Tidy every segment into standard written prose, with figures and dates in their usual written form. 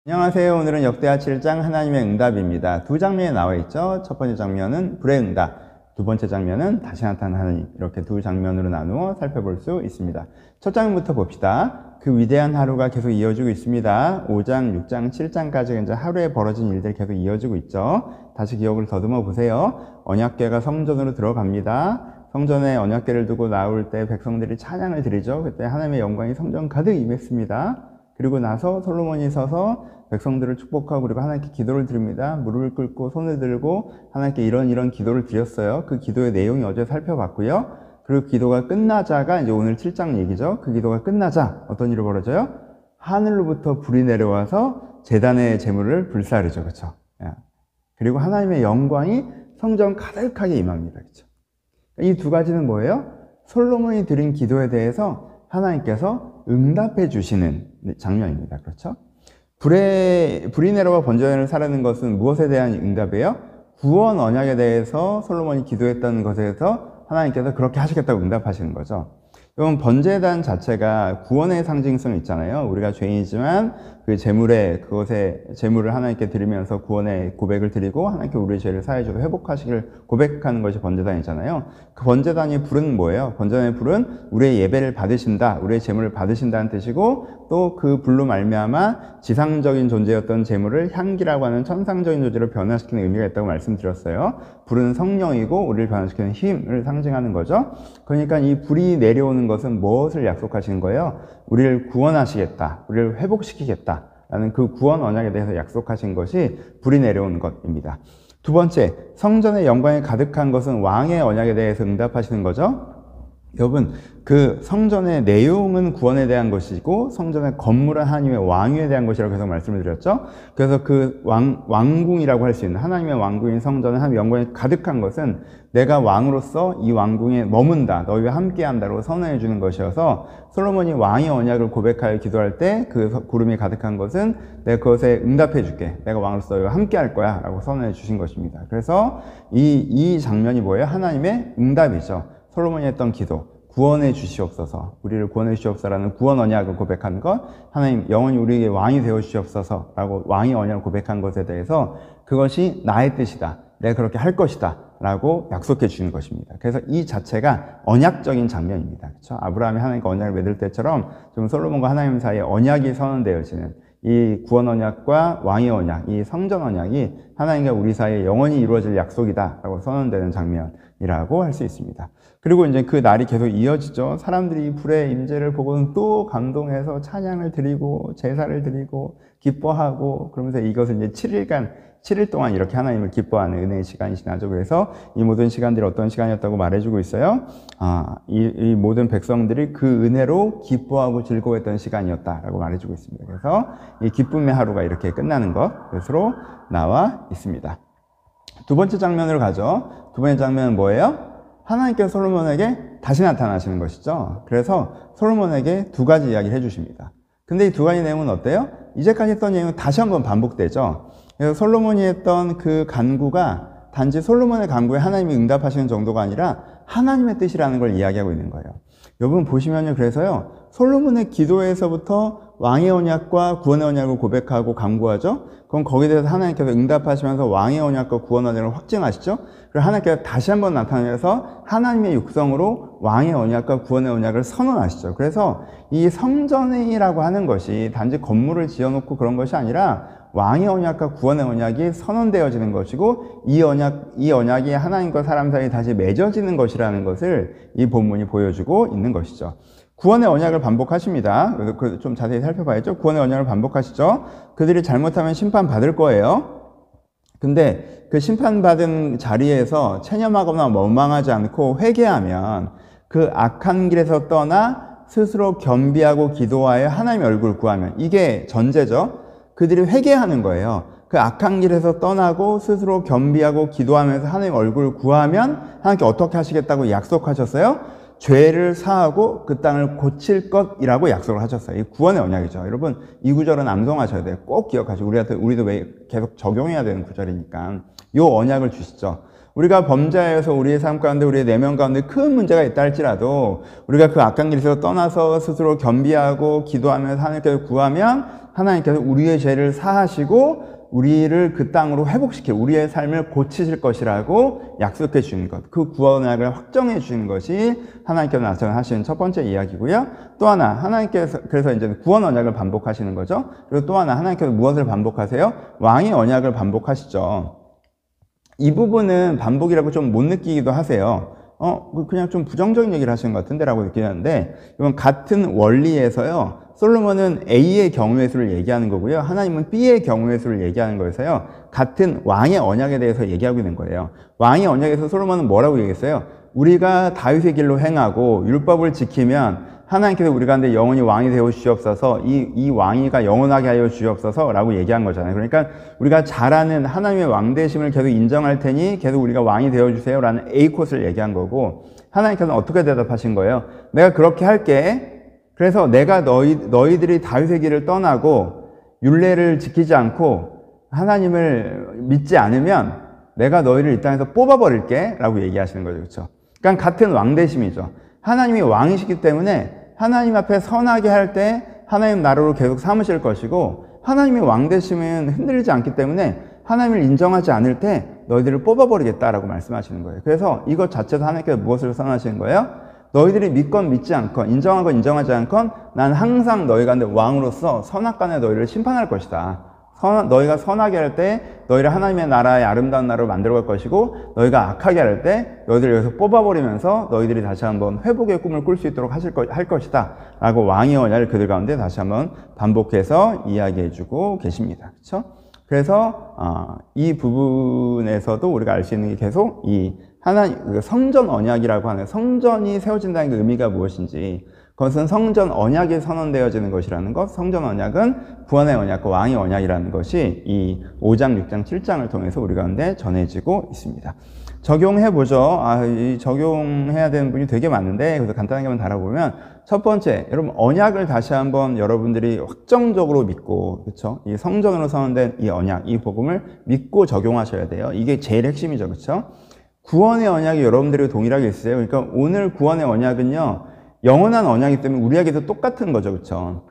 안녕하세요. 오늘은 역대하 7장 하나님의 응답입니다. 두 장면이 나와 있죠. 첫 번째 장면은 불의 응답, 두 번째 장면은 다시 나타난 하나님, 이렇게 두 장면으로 나누어 살펴볼 수 있습니다. 첫 장면부터 봅시다. 그 위대한 하루가 계속 이어지고 있습니다. 5장, 6장, 7장까지 이제 하루에 벌어진 일들이 계속 이어지고 있죠. 다시 기억을 더듬어 보세요. 언약궤가 성전으로 들어갑니다. 성전에 언약궤를 두고 나올 때 백성들이 찬양을 드리죠. 그때 하나님의 영광이 성전 가득 임했습니다. 그리고 나서 솔로몬이 서서 백성들을 축복하고 그리고 하나님께 기도를 드립니다. 무릎을 꿇고 손을 들고 하나님께 이런 기도를 드렸어요. 그 기도의 내용이 어제 살펴봤고요. 그리고 기도가 끝나자가 이제 오늘 7장 얘기죠. 그 기도가 끝나자 어떤 일이 벌어져요? 하늘로부터 불이 내려와서 제단의 제물을 불사르죠. 그렇죠? 그리고 하나님의 영광이 성전 가득하게 임합니다. 그렇죠? 이 두 가지는 뭐예요? 솔로몬이 드린 기도에 대해서 하나님께서 응답해 주시는 장면입니다. 그렇죠? 불이 내려와 번제단을 사르는 것은 무엇에 대한 응답이에요? 구원 언약에 대해서 솔로몬이 기도했던 것에서 하나님께서 그렇게 하시겠다고 응답하시는 거죠. 그럼 번제단 자체가 구원의 상징성이 있잖아요. 우리가 죄인이지만 그 그것의 제물을 하나님께 드리면서 구원의 고백을 드리고 하나님께 우리의 죄를 사해주고 회복하시기를 고백하는 것이 번제단이잖아요. 그 번제단의 불은 뭐예요? 번제단의 불은 우리의 예배를 받으신다, 우리의 제물을 받으신다는 뜻이고, 또 그 불로 말미암아 지상적인 존재였던 제물을 향기라고 하는 천상적인 존재로 변화시키는 의미가 있다고 말씀드렸어요. 불은 성령이고 우리를 변화시키는 힘을 상징하는 거죠. 그러니까 이 불이 내려오는 것은 무엇을 약속하시는 거예요? 우리를 구원하시겠다, 우리를 회복시키겠다 라는 그 구원 언약에 대해서 약속하신 것이 불이 내려오는 것입니다. 두 번째, 성전의 영광이 가득한 것은 왕의 언약에 대해서 응답하시는 거죠. 여러분, 그 성전의 내용은 구원에 대한 것이고 성전의 건물은 하나님의 왕위에 대한 것이라고 계속 말씀을 드렸죠. 그래서 그 왕궁이라고 할 수 있는 하나님의 왕궁인 성전은 하나님의 영광이 가득한 것은 내가 왕으로서 이 왕궁에 머문다, 너희와 함께한다고 선언해 주는 것이어서 솔로몬이 왕의 언약을 고백하여 기도할 때 그 구름이 가득한 것은 내가 그것에 응답해 줄게, 내가 왕으로서 너희와 함께할 거야 라고 선언해 주신 것입니다. 그래서 이 장면이 뭐예요? 하나님의 응답이죠. 솔로몬이 했던 기도, 구원해 주시옵소서, 우리를 구원해 주시옵소서라는 구원 언약을 고백한 것, 하나님 영원히 우리에게 왕이 되어 주시옵소서라고 왕의 언약을 고백한 것에 대해서 그것이 나의 뜻이다, 내가 그렇게 할 것이다 라고 약속해 주는 것입니다. 그래서 이 자체가 언약적인 장면입니다. 그렇죠? 아브라함이 하나님과 언약을 맺을 때처럼 좀 솔로몬과 하나님 사이에 언약이 선언되어지는 이 구원 언약과 왕의 언약, 이 성전 언약이 하나님과 우리 사이에 영원히 이루어질 약속이다라고 선언되는 장면이라고 할 수 있습니다. 그리고 이제 그 날이 계속 이어지죠. 사람들이 불의 임재를 보고는 또 감동해서 찬양을 드리고 제사를 드리고 기뻐하고, 그러면서 이것을 이제 7일 동안 이렇게 하나님을 기뻐하는 은혜의 시간이 지나죠. 그래서 이 모든 시간들이 어떤 시간이었다고 말해주고 있어요. 이 모든 백성들이 그 은혜로 기뻐하고 즐거워했던 시간이었다라고 말해주고 있습니다. 그래서 이 기쁨의 하루가 이렇게 끝나는 것으로 나와 있습니다. 두 번째 장면으로 가죠. 두 번째 장면은 뭐예요? 하나님께서 솔로몬에게 다시 나타나시는 것이죠. 그래서 솔로몬에게 두 가지 이야기를 해주십니다. 근데 이 두 가지 내용은 어때요? 이제까지 했던 내용은 다시 한번 반복되죠. 그래서 솔로몬이 했던 그 간구가 단지 솔로몬의 간구에 하나님이 응답하시는 정도가 아니라 하나님의 뜻이라는 걸 이야기하고 있는 거예요. 여러분 보시면요, 그래서요, 솔로몬의 기도에서부터 왕의 언약과 구원의 언약을 고백하고 간구하죠. 그럼 거기에 대해서 하나님께서 응답하시면서 왕의 언약과 구원 언약을 확증하시죠. 그리고 하나님께서 다시 한번 나타나셔서 하나님의 육성으로 왕의 언약과 구원의 언약을 선언하시죠. 그래서 이 성전이라고 하는 것이 단지 건물을 지어놓고 그런 것이 아니라 왕의 언약과 구원의 언약이 선언되어지는 것이고, 이 언약이 하나님과 사람 사이에 다시 맺어지는 것이라는 것을 이 본문이 보여주고 있는 것이죠. 구원의 언약을 반복하십니다. 좀 자세히 살펴봐야죠. 구원의 언약을 반복하시죠. 그들이 잘못하면 심판받을 거예요. 근데 그 심판받은 자리에서 체념하거나 원망하지 않고 회개하면 그 악한 길에서 떠나 스스로 겸비하고 기도하여 하나님의 얼굴을 구하면, 이게 전제죠. 그들이 회개하는 거예요. 그 악한 길에서 떠나고 스스로 겸비하고 기도하면서 하나님의 얼굴을 구하면 하나님께 어떻게 하시겠다고 약속하셨어요? 죄를 사하고 그 땅을 고칠 것이라고 약속을 하셨어요. 이 구원의 언약이죠. 여러분, 이 구절은 암송하셔야 돼요. 꼭 기억하시고, 우리도 왜 계속 적용해야 되는 구절이니까 이 언약을 주시죠. 우리가 범죄하여서 우리의 삶 가운데 우리의 내면 가운데 큰 문제가 있다 할지라도 우리가 그 악한 길에서 떠나서 스스로 겸비하고 기도하면서 하나님께서 구하면 하나님께서 우리의 죄를 사하시고 우리를 그 땅으로 회복시켜 우리의 삶을 고치실 것이라고 약속해 주는 것, 그 구원을 확정해 주는 것이 하나님께서 나타나시는 첫 번째 이야기고요. 또 하나 하나님께서 그래서 이제 구원 언약을 반복하시는 거죠. 그리고 또 하나 하나님께서 무엇을 반복하세요? 왕의 언약을 반복하시죠. 이 부분은 반복이라고 좀 못 느끼기도 하세요. 그냥 좀 부정적인 얘기를 하시는 것 같은데 라고 느끼는데, 이건 같은 원리에서요, 솔로몬은 A의 경우의 수를 얘기하는 거고요, 하나님은 B의 경우의 수를 얘기하는 거여서요, 같은 왕의 언약에 대해서 얘기하고 있는 거예요. 왕의 언약에서 솔로몬은 뭐라고 얘기했어요? 우리가 다윗의 길로 행하고 율법을 지키면 하나님께서 우리 가운데 영원히 왕이 되어 주시옵소서, 이 왕위가 영원하게 하여 주시옵소서 라고 얘기한 거잖아요. 그러니까 우리가 잘하는 하나님의 왕되심을 계속 인정할 테니 계속 우리가 왕이 되어 주세요 라는 A 코스를 얘기한 거고, 하나님께서는 어떻게 대답하신 거예요? 내가 그렇게 할게. 그래서 내가 너희들이 다윗의 길을 떠나고 율례를 지키지 않고 하나님을 믿지 않으면 내가 너희를 이 땅에서 뽑아버릴게 라고 얘기하시는 거죠. 그렇죠? 그러니까 같은 왕되심이죠. 하나님이 왕이시기 때문에 하나님 앞에 선하게 할 때 하나님 나라로 계속 삼으실 것이고, 하나님이 왕되심은 흔들리지 않기 때문에 하나님을 인정하지 않을 때 너희들을 뽑아버리겠다라고 말씀하시는 거예요. 그래서 이것 자체도 하나님께서 무엇을 선하시는 거예요? 너희들이 믿건 믿지 않건, 인정하건 인정하지 않건 난 항상 너희 가운데 왕으로서 선악간에 너희를 심판할 것이다. 너희가 선하게 할 때 너희를 하나님의 나라의 아름다운 나라로 만들어갈 것이고, 너희가 악하게 할 때 너희들을 여기서 뽑아버리면서 너희들이 다시 한번 회복의 꿈을 꿀 수 있도록 할 것이다 라고 왕의 언약을 그들 가운데 다시 한번 반복해서 이야기해주고 계십니다. 그렇죠? 그래서 이 부분에서도 우리가 알 수 있는 게 계속 이 하나님 성전 언약이라고 하는, 성전이 세워진다는 그 의미가 무엇인지, 그것은 성전 언약이 선언되어지는 것이라는 것, 성전 언약은 구원의 언약과 왕의 언약이라는 것이 이 5장, 6장, 7장을 통해서 우리 가운데 전해지고 있습니다. 적용해보죠. 이 적용해야 되는 분이 되게 많은데, 그래서 간단하게만 다뤄보면, 첫 번째, 여러분, 언약을 다시 한번 여러분들이 확정적으로 믿고, 그쵸? 이 성전으로 선언된 이 언약, 이 복음을 믿고 적용하셔야 돼요. 이게 제일 핵심이죠. 그쵸? 구원의 언약이 여러분들이 동일하게 있어요. 그러니까 오늘 구원의 언약은요, 영원한 언약이기 때문에 우리에게도 똑같은 거죠. 그렇죠?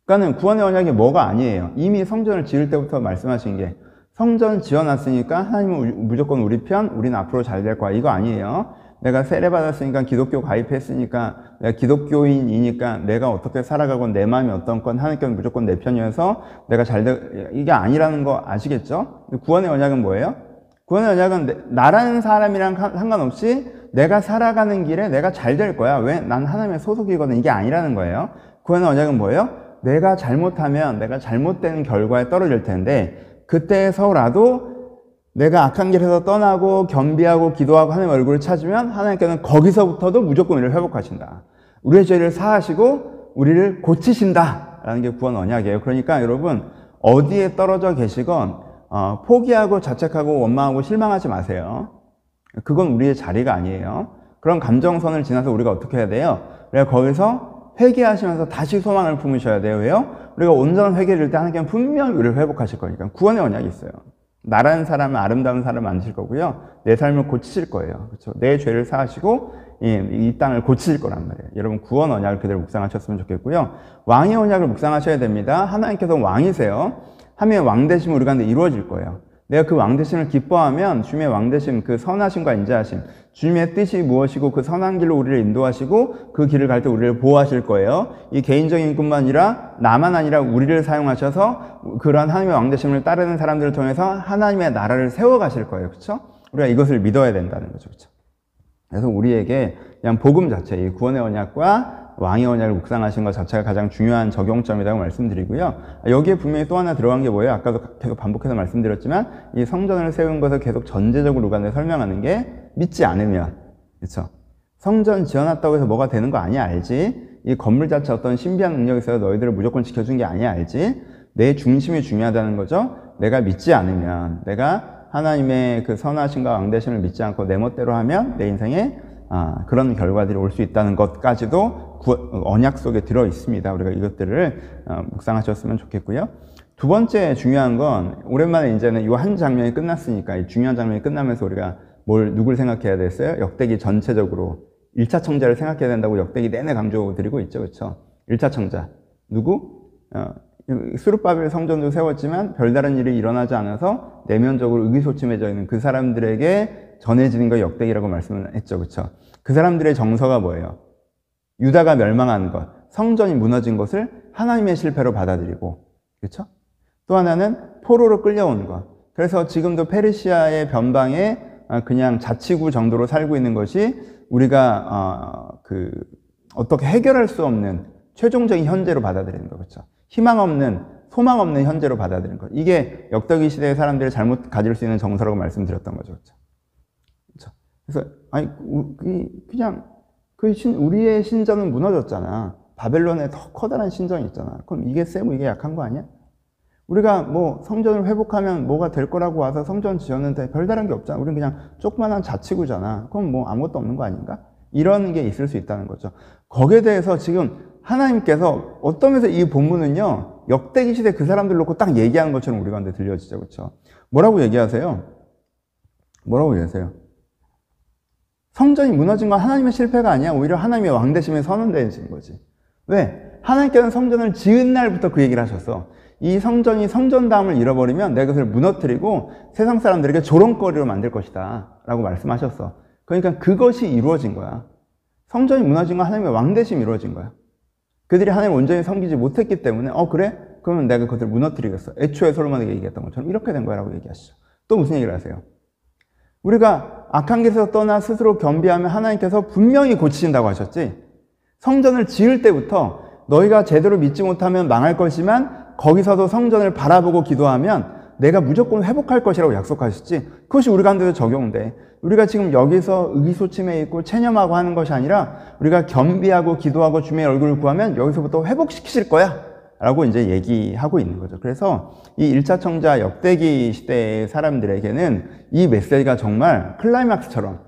그러니까는 구원의 언약이 뭐가 아니에요. 이미 성전을 지을 때부터 말씀하신 게, 성전 지어놨으니까 하나님은 무조건 우리 편, 우리는 앞으로 잘 될 거야, 이거 아니에요. 내가 세례 받았으니까, 기독교 가입했으니까, 내가 기독교인이니까 내가 어떻게 살아가건 내 마음이 어떤 건 하나님께는 무조건 내 편이어서 내가 이게 아니라는 거 아시겠죠? 구원의 언약은 뭐예요? 구원의 언약은 나라는 사람이랑 상관없이 내가 살아가는 길에 내가 잘 될 거야. 왜? 난 하나님의 소속이거든. 이게 아니라는 거예요. 구원의 언약은 뭐예요? 내가 잘못하면 내가 잘못된 결과에 떨어질 텐데, 그때서라도 내가 악한 길에서 떠나고 겸비하고 기도하고 하나님의 얼굴을 찾으면 하나님께서는 거기서부터도 무조건 우리를 회복하신다. 우리의 죄를 사하시고 우리를 고치신다 라는 게 구원 언약이에요. 그러니까 여러분, 어디에 떨어져 계시건 포기하고 자책하고 원망하고 실망하지 마세요. 그건 우리의 자리가 아니에요. 그런 감정선을 지나서 우리가 어떻게 해야 돼요? 우리가 거기서 회개하시면서 다시 소망을 품으셔야 돼요. 왜요? 우리가 온전한 회개를 할 때 하나님께는 분명히 우리를 회복하실 거니까. 구원의 언약이 있어요. 나라는 사람은 아름다운 사람을 만드실 거고요, 내 삶을 고치실 거예요. 그렇죠? 내 죄를 사하시고 이 땅을 고치실 거란 말이에요. 여러분, 구원 언약을 그대로 묵상하셨으면 좋겠고요. 왕의 언약을 묵상하셔야 됩니다. 하나님께서 왕이세요. 하나님의 왕되심은 우리 가운데 이루어질 거예요. 내가 그 왕되심을 기뻐하면 주님의 왕되심, 그 선하심과 인자하심, 주님의 뜻이 무엇이고 그 선한 길로 우리를 인도하시고 그 길을 갈 때 우리를 보호하실 거예요. 이 개인적인 뿐만 아니라 나만 아니라 우리를 사용하셔서 그러한 하나님의 왕되심을 따르는 사람들을 통해서 하나님의 나라를 세워가실 거예요. 그렇죠? 우리가 이것을 믿어야 된다는 거죠. 그렇죠? 그래서 우리에게 그냥 복음 자체, 이 구원의 언약과 왕의 언약을 묵상하신 것 자체가 가장 중요한 적용점이라고 말씀드리고요. 여기에 분명히 또 하나 들어간 게 뭐예요? 아까도 계속 반복해서 말씀드렸지만, 이 성전을 세운 것을 계속 전제적으로 우리가 설명하는 게, 믿지 않으면, 그렇죠? 성전 지어놨다고 해서 뭐가 되는 거 아니야, 알지? 이 건물 자체 어떤 신비한 능력이 있어서 너희들을 무조건 지켜준 게 아니야, 알지? 내 중심이 중요하다는 거죠. 내가 믿지 않으면, 내가 하나님의 그 선하심과 왕되심을 믿지 않고 내 멋대로 하면 내 인생에 그런 결과들이 올 수 있다는 것까지도 언약 속에 들어 있습니다. 우리가 이것들을 묵상하셨으면 좋겠고요. 두 번째 중요한 건, 오랜만에 이제는 이 한 장면이 끝났으니까, 이 중요한 장면이 끝나면서 우리가 누굴 생각해야 됐어요? 역대기 전체적으로 1차 청자를 생각해야 된다고 역대기 내내 강조드리고 있죠. 그렇죠? 1차 청자. 누구? 수룹바벨 성전도 세웠지만 별다른 일이 일어나지 않아서 내면적으로 의기소침해져 있는 그 사람들에게 전해지는 거 역대기라고 말씀을 했죠. 그렇죠? 그 사람들의 정서가 뭐예요? 유다가 멸망한 것, 성전이 무너진 것을 하나님의 실패로 받아들이고, 그렇죠? 또 하나는 포로로 끌려온 것. 그래서 지금도 페르시아의 변방에 그냥 자치구 정도로 살고 있는 것이 우리가 어떻게 해결할 수 없는 최종적인 현재로 받아들이는 거. 그렇죠? 희망 없는, 소망 없는 현재로 받아들이는 것. 이게 역대기 시대의 사람들이 잘못 가질 수 있는 정서라고 말씀드렸던 거죠. 그렇죠? 그래서 그냥 우리의 신전은 무너졌잖아. 바벨론에 더 커다란 신전이 있잖아. 그럼 이게 세고 이게 약한 거 아니야? 우리가 성전을 회복하면 뭐가 될 거라고 와서 성전 지었는데 별다른 게 없잖아. 우리는 그냥 조그만한 자치구잖아. 그럼 아무것도 없는 거 아닌가? 이런 게 있을 수 있다는 거죠. 거기에 대해서 지금 하나님께서 어떤 면에서 이 본문은요, 역대기 시대 그 사람들 놓고 딱 얘기하는 것처럼 우리 가운데 들려지죠. 그렇죠? 뭐라고 얘기하세요? 뭐라고 얘기하세요? 성전이 무너진 건 하나님의 실패가 아니야. 오히려 하나님의 왕대심에 선언되어진 거지. 왜? 하나님께서는 성전을 지은 날부터 그 얘기를 하셨어. 이 성전이 성전다움을 잃어버리면 내가 그것을 무너뜨리고 세상 사람들에게 조롱거리로 만들 것이다 라고 말씀하셨어. 그러니까 그것이 이루어진 거야. 성전이 무너진 건 하나님의 왕대심이 이루어진 거야. 그들이 하나님을 온전히 섬기지 못했기 때문에 그래? 그러면 내가 그것을 무너뜨리겠어. 애초에 솔로몬에게 얘기했던 것처럼 이렇게 된 거야 라고 얘기하시죠. 또 무슨 얘기를 하세요? 우리가 악한 길에서 떠나 스스로 겸비하면 하나님께서 분명히 고치신다고 하셨지. 성전을 지을 때부터 너희가 제대로 믿지 못하면 망할 것이지만 거기서도 성전을 바라보고 기도하면 내가 무조건 회복할 것이라고 약속하셨지. 그것이 우리 가운데도 적용돼. 우리가 지금 여기서 의기소침해 있고 체념하고 하는 것이 아니라 우리가 겸비하고 기도하고 주님의 얼굴을 구하면 여기서부터 회복시키실 거야 라고 이제 얘기하고 있는 거죠. 그래서 이 1차 청자 역대기 시대의 사람들에게는 이 메시지가 정말 클라이막스처럼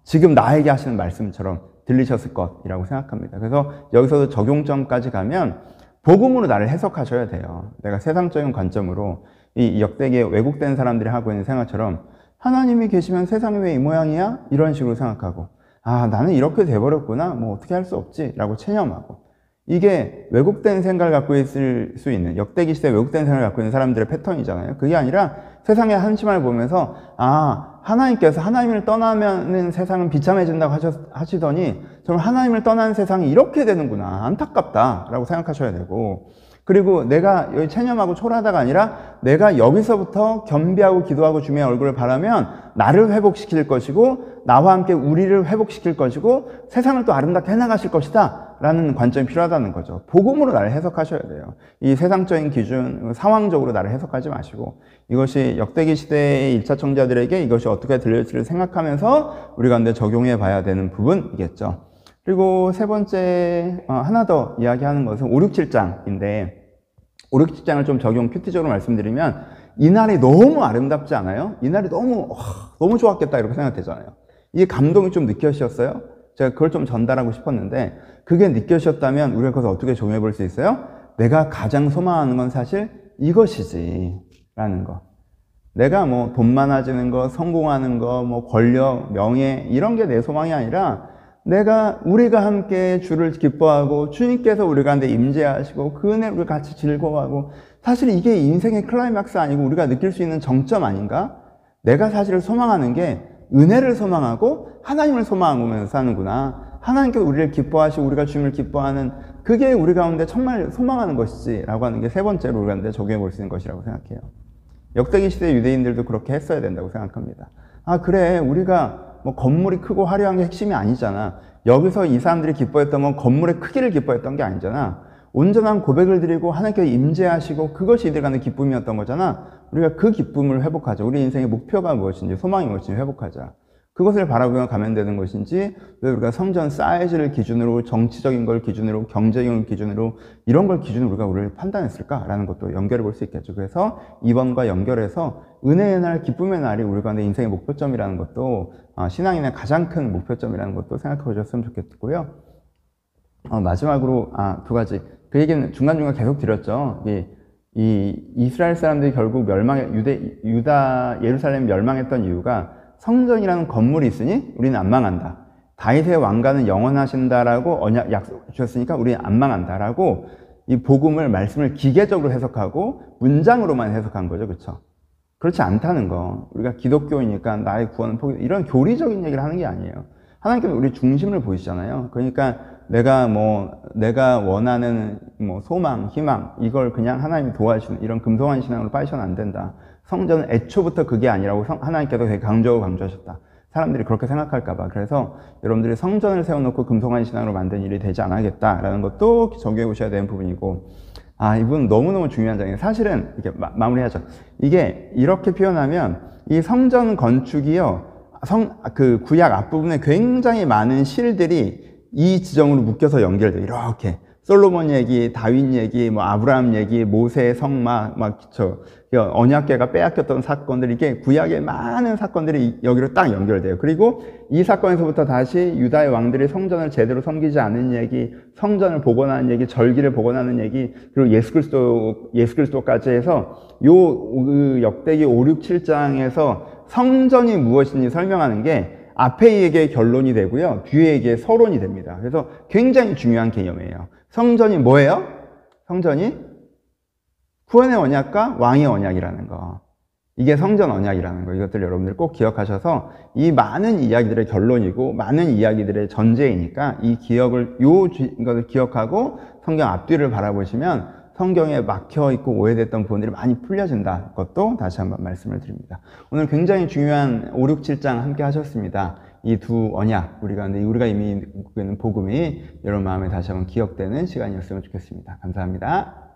지금 나에게 하시는 말씀처럼 들리셨을 것이라고 생각합니다. 그래서 여기서도 적용점까지 가면 복음으로 나를 해석하셔야 돼요. 내가 세상적인 관점으로 이 역대기에 왜곡된 사람들이 하고 있는 생각처럼 하나님이 계시면 세상이 왜 이 모양이야? 이런 식으로 생각하고 나는 이렇게 돼버렸구나. 어떻게 할 수 없지? 라고 체념하고 이게 왜곡된 생각을 갖고 있을 수 있는 역대기 시대에 왜곡된 생각을 갖고 있는 사람들의 패턴이잖아요. 그게 아니라 세상의 한심함을 보면서 하나님께서 하나님을 떠나면 세상은 비참해진다고 하시더니 정말 하나님을 떠난 세상이 이렇게 되는구나. 안타깝다 라고 생각하셔야 되고 그리고 내가 여기 체념하고 초라하다가 아니라 내가 여기서부터 겸비하고 기도하고 주님의 얼굴을 바라면 나를 회복시킬 것이고 나와 함께 우리를 회복시킬 것이고 세상을 또 아름답게 해나가실 것이다 라는 관점이 필요하다는 거죠. 복음으로 나를 해석하셔야 돼요. 이 세상적인 기준, 상황적으로 나를 해석하지 마시고 이것이 역대기 시대의 1차 청자들에게 이것이 어떻게 들릴지를 생각하면서 우리 가운데 적용해 봐야 되는 부분이겠죠. 그리고 세 번째 하나 더 이야기하는 것은 5, 6, 7장인데 5, 6, 7장을 좀 적용 큐티적으로 말씀드리면 이날이 너무 아름답지 않아요? 이날이 너무 좋았겠다 이렇게 생각되잖아요. 이게 감동이 좀 느껴지셨어요? 제가 그걸 좀 전달하고 싶었는데 그게 느껴지셨다면 우리가 그것을 어떻게 적용해 볼 수 있어요? 내가 가장 소망하는 건 사실 이것이지 라는 거. 내가 돈 많아지는 거, 성공하는 거, 권력, 명예 이런 게 내 소망이 아니라 우리가 함께 주를 기뻐하고 주님께서 우리 가운데 임재하시고 그 은혜를 우리 같이 즐거워하고 사실 이게 인생의 클라이막스 아니고 우리가 느낄 수 있는 정점 아닌가? 내가 사실 소망하는 게 은혜를 소망하고 하나님을 소망하면서 사는구나. 하나님께서 우리를 기뻐하시고 우리가 주님을 기뻐하는 그게 우리 가운데 정말 소망하는 것이지 라고 하는 게 세 번째로 우리 가운데 적용해 볼 수 있는 것이라고 생각해요. 역대기 시대 유대인들도 그렇게 했어야 된다고 생각합니다. 그래 우리가 건물이 크고 화려한 게 핵심이 아니잖아. 여기서 이 사람들이 기뻐했던 건 건물의 크기를 기뻐했던 게 아니잖아. 온전한 고백을 드리고 하나님께서 임재하시고 그것이 이들 간의 기쁨이었던 거잖아. 우리가 그 기쁨을 회복하자. 우리 인생의 목표가 무엇인지 소망이 무엇인지 회복하자. 그것을 바라보며 가면 되는 것인지 왜 우리가 성전 사이즈를 기준으로 정치적인 걸 기준으로 경제적인 걸 기준으로 이런 걸 기준으로 우리를 판단했을까라는 것도 연결해 볼 수 있겠죠. 그래서 이번과 연결해서 은혜의 날, 기쁨의 날이 우리 가운데 인생의 목표점이라는 것도 신앙인의 가장 큰 목표점이라는 것도 생각해 보셨으면 좋겠고요. 마지막으로 두 가지. 그 얘기는 중간중간 계속 드렸죠. 이 이스라엘 사람들이 결국 예루살렘 멸망했던 이유가 성전이라는 건물이 있으니 우리는 안 망한다. 다윗의 왕가는 영원하신다라고 언약 약속 주셨으니까 우리는 안 망한다라고 이 복음을 말씀을 기계적으로 해석하고 문장으로만 해석한 거죠. 그렇죠? 그렇지 않다는 거. 우리가 기독교이니까 나의 구원은 포기, 이런 교리적인 얘기를 하는 게 아니에요. 하나님께서 우리 중심을 보이시잖아요. 그러니까 내가 원하는 소망, 희망, 이걸 그냥 하나님이 도와주시는 이런 금송한 신앙으로 빠지셔는 안 된다. 성전은 애초부터 그게 아니라고 하나님께서 되게 강조하셨다. 사람들이 그렇게 생각할까봐. 그래서 여러분들이 성전을 세워놓고 금송한 신앙으로 만든 일이 되지 않겠다라는 것도 적용해 보셔야 되는 부분이고, 이 부분 너무너무 중요한 장이에요. 사실은 이렇게 마무리하죠. 이게 이렇게 표현하면 이 성전 건축이요, 그 구약 앞부분에 굉장히 많은 실들이 이 지점으로 묶여서 연결돼요. 이렇게 솔로몬 얘기, 다윗 얘기, 아브라함 얘기, 모세 성막, 언약궤가 빼앗겼던 사건들, 이게 구약의 많은 사건들이 여기로 딱 연결돼요. 그리고 이 사건에서부터 다시 유다의 왕들이 성전을 제대로 섬기지 않은 얘기, 성전을 복원하는 얘기, 절기를 복원하는 얘기, 그리고 예수 그리스도까지 해서 요 역대기 5, 6, 7장에서 성전이 무엇인지 설명하는 게 앞에 얘기의 결론이 되고요, 뒤에 얘기의 서론이 됩니다. 그래서 굉장히 중요한 개념이에요. 성전이 뭐예요? 성전이 구원의 언약과 왕의 언약이라는 거. 이게 성전 언약이라는 거. 이것들 여러분들 꼭 기억하셔서 이 많은 이야기들의 결론이고 많은 이야기들의 전제이니까 이것을 기억하고 성경 앞뒤를 바라보시면 성경에 막혀있고 오해됐던 부분들이 많이 풀려진다. 그것도 다시 한번 말씀을 드립니다. 오늘 굉장히 중요한 5, 6, 7장 함께 하셨습니다. 이 두 언약, 우리가 이미 듣고 있는 복음이 여러분 마음에 다시 한번 기억되는 시간이었으면 좋겠습니다. 감사합니다.